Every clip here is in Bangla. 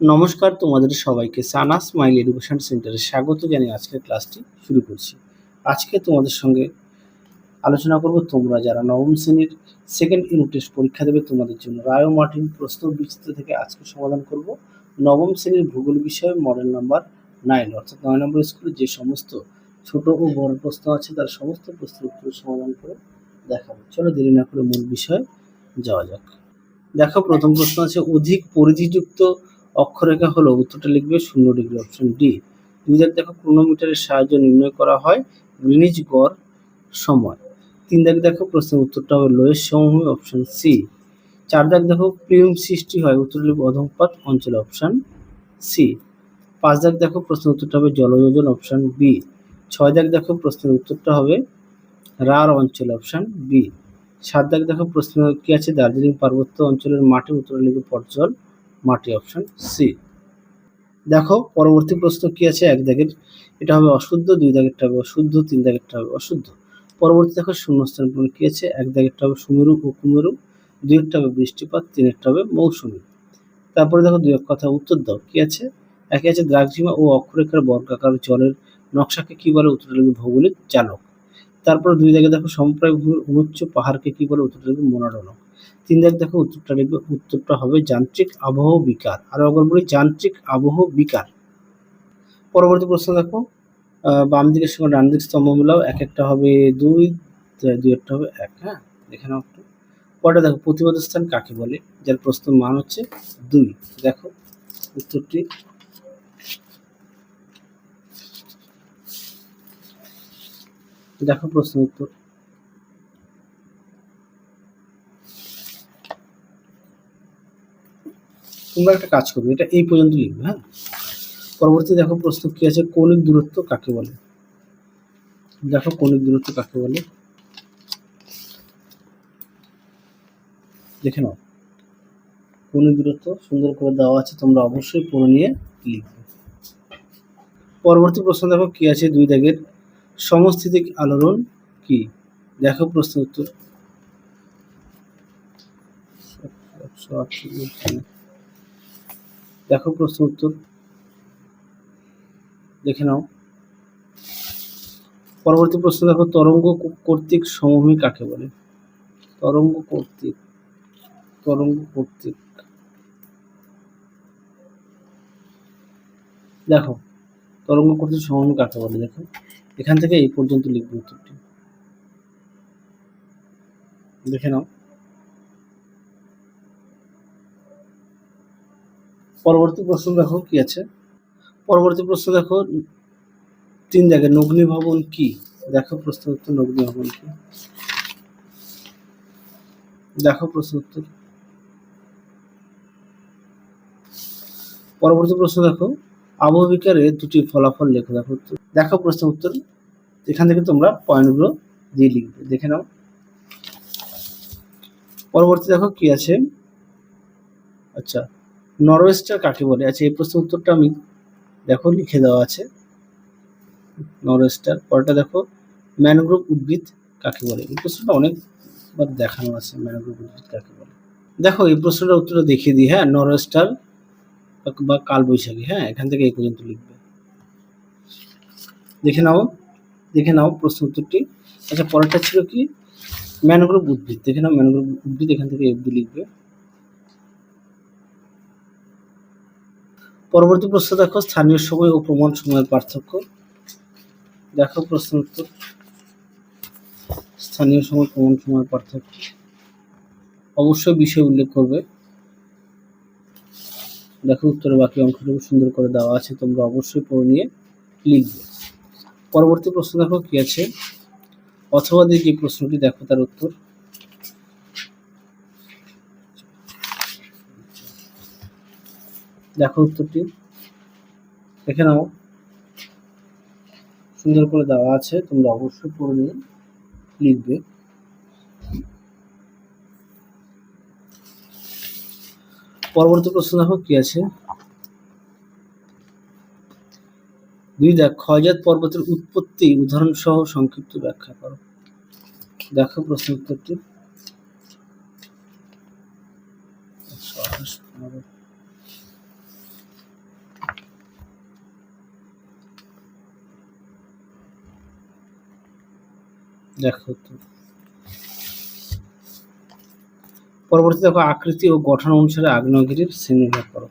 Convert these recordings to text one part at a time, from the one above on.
নমস্কার তোমাদের সবাইকে সানা স্মাইল এডুকেশন সেন্টারে স্বাগত জানিয়ে আজকের ক্লাসটি শুরু করছি। আজকে তোমাদের সঙ্গে আলোচনা করব তোমরা যারা নবম শ্রেণীর সেকেন্ড ইউনিট টেস্ট পরীক্ষা দেবে তোমাদের জন্য রায় মার্টিন প্রশ্ন বিচিত্র থেকে আজকে সমাধান করব নবম শ্রেণীর ভূগোল বিষয়ে মডেল নাম্বার 9 অর্থাৎ 9 নম্বর স্কুলে যে সমস্ত ছোট ও বড় প্রশ্ন আছে তার সমস্ত প্রশ্নের উত্তর সমাধান করে দেখাবো। চলো দেরি না করে মূল বিষয়ে যাওয়া যাক। দেখো প্রথম প্রশ্ন আছে অধিক পরিধিযুক্ত অক্ষরেখা হলো, উত্তরটা লিখবে 0 ডিগ্রি, অপশন ডি। 2 দাগ দেখো ক্রোনোমিটারের সাহায্যে নির্ণয় করা হয় গ্রিনিচ গড় সময়। 3 দাগ দেখো প্রশ্নের উত্তরটা হবে লোয়েস সমভূমি, অপশন সি। 4 দাগ দেখো প্লিউম সৃষ্টি হয়, উত্তর লিখবে অধঃপাত অঞ্চলে, অপশন সি। 5 দাগ দেখো প্রশ্নের উত্তরটা হবে জলযোজন, অপশন বি। 6 দাগ দেখো প্রশ্নের উত্তরটা হবে রাঢ় অঞ্চল, অপশন বি। 7 দাগ দেখো প্রশ্ন কি আছে দার্জিলিং পার্বত্য অঞ্চলের মাটি, উত্তর লিখবে পটজল মাটি, অপশন সি। দেখো পরবর্তী প্রশ্ন কি আছে, 1 দাগের এটা হবে অশুদ্ধ, 2 দাগেরটা হবে অশুদ্ধ, 3 দাগেরটা হবে অশুদ্ধ। পরবর্তী দেখো শূন্যস্থান পূরণ কি আছে, 1 দাগেরটা হবে সুমেরু ও কুমেরু, 2 একটা হবে বৃষ্টিপাত, 3 একটা হবে মৌসুমী। তারপরে দেখো 2 এক কথা উত্তর দাও কি আছে, একে আছে দ্রাঘিমা ও অক্ষরেখার বর্গাকার জলের নকশাকে কি বলে, উত্তর লিখবে ভৌগোলিক চালক। তারপরে 2 দাগে দেখো সমপ্রায় ভূমির অনুচ্চ পাহাড়কে কি বলে, উত্তরটা লিখবে মোনাডোলক। 3 দাগে দেখো উত্তরটা লিখবে, উত্তরটা হবে যান্ত্রিক আবহ বিকার। আরো একবার বলি যান্ত্রিক আবহ বিকার। পরবর্তী প্রশ্ন দেখো বাম দিকের সঙ্গে ডান দিক স্তম্ভ মিলাও, এক একটা হবে 2, 2 একটা হবে 1। হ্যাঁ দেখে নাও একটু। পরে দেখো প্রতিবাদ স্থান কাকে বলে, যার প্রশ্নের মান হচ্ছে 2। দেখো উত্তরটি দেখো প্রশ্ন উত্তর। তোমরা একটা কাজ করবে, এটা এই পর্যন্ত লিখবে। হ্যাঁ পরবর্তী দেখো প্রশ্ন কি আছে, কৌণিক দূরত্ব কাকে বলে। দেখো কৌণিক দূরত্ব কাকে বলে দেখে নাও। কৌণিক দূরত্ব সুন্দর করে দেওয়া আছে, তোমরা অবশ্যই পড়ে নিয়ে লিখবে। পরবর্তী প্রশ্ন দেখো কি আছে, 2 দাগের সমস্থিতিক আলোড়ন কি। দেখো প্রশ্ন উত্তর। দেখো প্রশ্ন উত্তর দেখে নাও। পরবর্তী প্রশ্ন দেখো তরঙ্গ কর্তৃক সমভূমি কাকে বলে। তরঙ্গ কর্তৃক দেখো তরঙ্গ কর্তৃক সমভূমি কাকে বলে, দেখো এখান থেকে এই পর্যন্ত লিখবে উত্তরটি দেখে নাও। পরবর্তী প্রশ্ন দেখো কি আছে, পরবর্তী প্রশ্ন দেখো 3 দাগে নগ্নি ভবন কি। দেখো প্রশ্ন উত্তর নগ্নি ভবন কি। দেখো প্রশ্ন উত্তর। পরবর্তী প্রশ্ন দেখো আবহবিকারের 2টি ফলাফল লেখো। দেখো উত্তর। দেখো প্রশ্ন উত্তর, এখান থেকে তোমরা পয়েন্টগুলো দিয়ে লিখবে দেখে নাও। পরবর্তী দেখো কি আছে, আচ্ছা নরওয়েস্টার কাকে বলে। আচ্ছা এই প্রশ্নের উত্তরটা আমি দেখো লিখে দেওয়া আছে নরওয়েস্টার। পরটা দেখো ম্যানগ্রোভ উদ্ভিদ কাকে বলে। এই প্রশ্নটা অনেকবার দেখানো আছে, ম্যানগ্রোভ উদ্ভিদ কাকে বলে। দেখো এই প্রশ্নটার উত্তরটা দেখিয়ে দিই। হ্যাঁ নরওয়েস্টার বা কালবৈশাখী। হ্যাঁ এখান থেকে এই পর্যন্ত লিখবে দেখে নাও প্রশ্ন উত্তরটি। আচ্ছা পরেরটা ছিল কি ম্যানগ্রোভ উদ্ভিদ। দেখে নাও ম্যানগ্রোভ উদ্ভিদ, এখান থেকে অব্দি লিখবে। পরবর্তী প্রশ্ন দেখো স্থানীয় সময় ও প্রমাণ সময়ের পার্থক্য। দেখো প্রশ্ন উত্তর, স্থানীয় সময় প্রমাণ সময়ের পার্থক্য অবশ্যই বিষয় উল্লেখ করবে। দেখো উত্তরের বাকি অংশটুকু সুন্দর করে দেওয়া আছে, তোমরা অবশ্যই পড়ে নিয়ে লিখবে। পরবর্তী প্রশ্ন দেখো কি আছে, অথবা দিয়ে যে প্রশ্নটি দেখো তার উত্তর। দেখো উত্তরটি দেখে নাও, সুন্দর করে দেওয়া আছে, তোমরা অবশ্যই পড়ে নিয়ে লিখবে। পরবর্তী প্রশ্ন দেখো কি আছে, 2 দেখ ক্ষয়জাত পর্বতের উৎপত্তি উদাহরণ সহ সংক্ষিপ্ত ব্যাখ্যা করো। দেখো প্রশ্ন উত্তরটি। দেখো তো পরবর্তী দেখো আকৃতি ও গঠন অনুসারে আগ্নেয়গিরির শ্রেণীবিভাগ করো।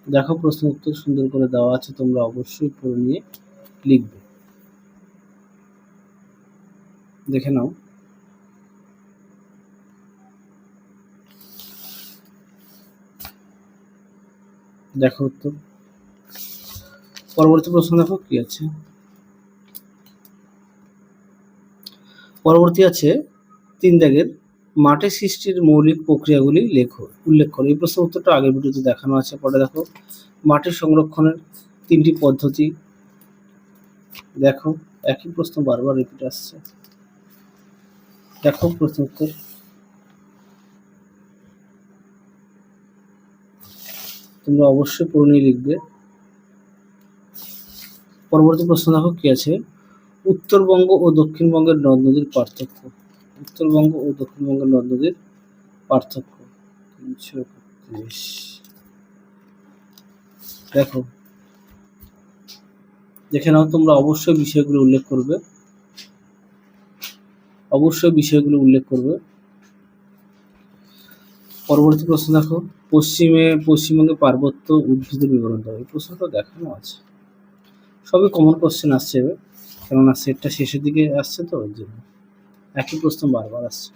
দেখো প্রশ্ন উত্তর সুন্দর করে দেওয়া আছে, তোমরা অবশ্যই পড়ে নিয়ে লিখবে। দেখে নাও। দেখো উত্তর। পরবর্তী প্রশ্ন দেখো কি আছে। পরবর্তী আছে 3 দাগের মাটি সৃষ্টির মৌলিক প্রক্রিয়াগুলি লেখো, উল্লেখ করো। এই প্রশ্নের উত্তরটা আগের ভিডিওতে দেখানো আছে। পরে দেখো মাটি সংরক্ষণের 3টি পদ্ধতি। দেখো একই প্রশ্ন বারবার রিপিট আসছে। দেখো প্রশ্ন উত্তর। তোমরা অবশ্যই পড়ে নিয়ে লিখবে। পরবর্তী প্রশ্ন দেখো কি আছে। উত্তরবঙ্গ ও দক্ষিণবঙ্গের নদ নদীর পার্থক্য। উত্তরবঙ্গ ও দক্ষিণবঙ্গের নদ নদীর পার্থক্য। 331। দেখো দেখে নাও। তোমরা অবশ্যই বিষয়গুলো উল্লেখ করবে। অবশ্যই বিষয়গুলো উল্লেখ করবে। পরবর্তী প্রশ্ন দেখো। পশ্চিমবঙ্গে পার্বত্য উদ্ভিদের বিবরণ দাও। এই প্রশ্নটা দেখানো আছে। সবই কমন কোশ্চেন আসছে, কেননা সেটটা শেষের দিকে আসছে, তো ওই জন্য একই প্রশ্ন বারবার আসছে।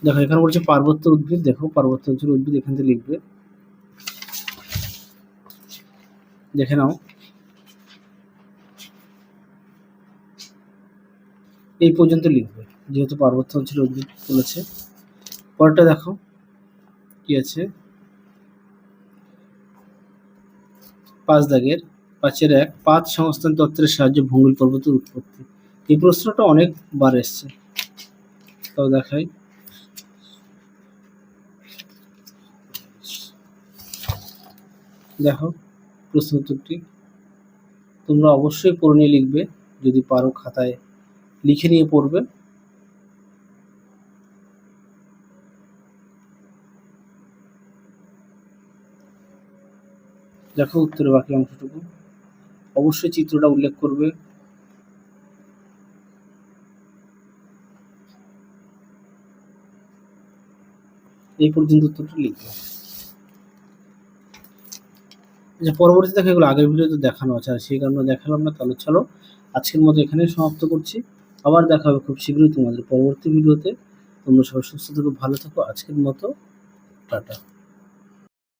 দেখো এখানে বলছে পার্বত্য উদ্ভিদ। দেখো পার্বত্য অঞ্চলের উদ্ভিদ এখান থেকে লিখবে। দেখে নাও। এই পর্যন্ত লিখবে, যেহেতু পার্বত্য অঞ্চলের উদ্ভিদ বলেছে। পরেরটা দেখো কি আছে। 5 দাগের 5-1 পাত সংস্থান তত্ত্বের সাহায্যে ভূমির পর্বতের উৎপত্তি। এই প্রশ্নটা অনেকবার এসছে, তাও দেখাই। দেখো প্রশ্ন উত্তরটি তোমরা অবশ্যই পড়ে নিয়ে লিখবে, যদি পারো খাতায় লিখে নিয়ে পড়বে। দেখো উত্তরের বাকি অংশটুকু অবশ্যই চিত্রটা উল্লেখ করবে। এই পর্যন্ত উত্তরটা লিখবে। আচ্ছা পরবর্তী দেখো এগুলো আগের ভিডিওতে দেখানো আছে, আর সেই কারণে দেখালাম না। তাহলে চলো আজকের মতো এখানেই সমাপ্ত করছি। আবার দেখা হবে খুব শীঘ্রই তোমাদের পরবর্তী ভিডিওতে। তোমরা সবাই সুস্থ থেকো, ভালো থেকো। আজকের মতো টাটা।